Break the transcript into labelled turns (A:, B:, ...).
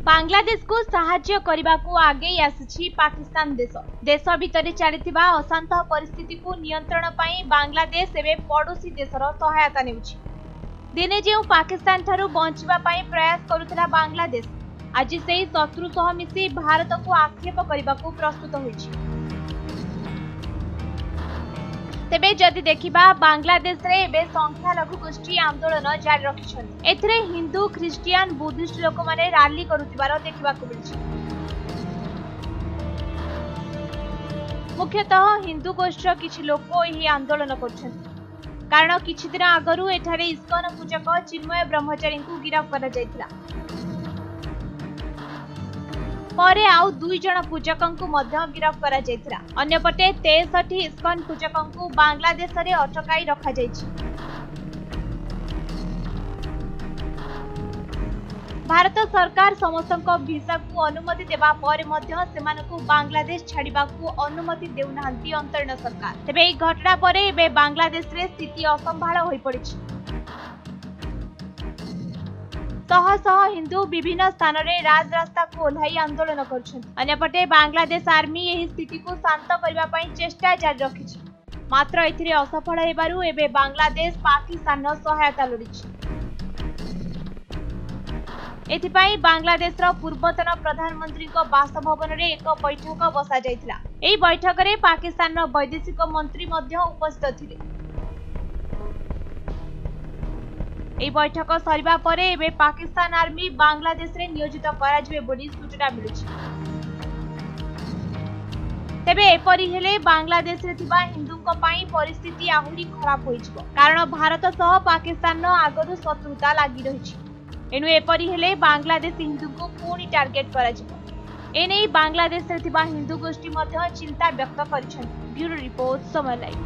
A: बांग्लादेश को साहाय्य करने को आगे आसी पाकिस्तान देश भितर चली अशांत परिस्थिति को नियंत्रण पाई बांग्लादेश एवं पड़ोसी देशर सहायता नेउछि। दिने जो पाकिस्तान ठारू बंचिबा पाई प्रयास करुथिला बांग्लादेश आज से शत्रु सह मिसी भारत को आक्षेप करने को प्रस्तुत होइछि। तेबे जदि देखिबा बांग्लादेश रे एबे संख्यालघु गोष्ठी आंदोलन जारी रखिछन्ति। एथिरे हिंदू ख्रिस्टियन बुद्धिस्ट लोक माने रैली करुथिबार देखिबाकू मिलछि। मुख्यतः हिंदू गोष्ठीर किछि लोक एही आंदोलन करछन्ति कारण किछि दिन आगरु एठारे इस्कन पूजक चिन्मय ब्रह्मचारी को गिरफ्त करा जायतिला। परे आउ 2 जण पूजकंकु मध्य गिरफ्त करा जायतिला। अन्यपटे 63 इस्कन पूजकंकु बांग्लादेश रे अटकाई रखा जायछि। भारत सरकार समस्तक वीसा को अनुमति देबा पर मध्य सेमानकु बांग्लादेश छाड़िबा को अनुमति देउनांती अंतरीण सरकार। तेबे एही घटना परे एबे बांग्लादेश रे स्थिति असंभाळ होई पड़िछि। शह शह हिंदू विभिन्न स्थान में राजरास्ता को ओह्लाई आंदोलन करछन्ति। अन्यपटे बांग्लादेश आर्मी यही स्थिति को शांत करबा पई चेष्टा जारी रखिछि। मात्र एथिरे असफल हेबारु एबे बांग्लादेश पाकिस्तान सहायता लोड़िछि। एथिपाई बांग्लादेशर पूर्वतन प्रधानमंत्री बासभवन में एक बैठक बसा जायतिला। एही बैठक रे पाकिस्तान वैदेशिक मंत्री मध्य उपस्थित थिले। এই बैठक सरिबा परे एबे पाकिस्तान आर्मी बांग्लादेश रे नियोजित कराजिबे बोली सूचना मिलुछि। तेबे एपरि हेले बांग्लादेश रे थिबा हिंदुक पई परिस्थिति आहुरी खराब होइछिबो कारण भारत सह पाकिस्तान आगरु शत्रुता लागि रहिछि। एनु एपरि हेले बांग्लादेश हिंदू को पुणी टार्गेट कराजिबो। एनै बांग्लादेश रे थिबा हिंदू गोष्ठी मध्य चिंता व्यक्त करिछन्ति। ब्यूरो रिपोर्ट समय लाइव।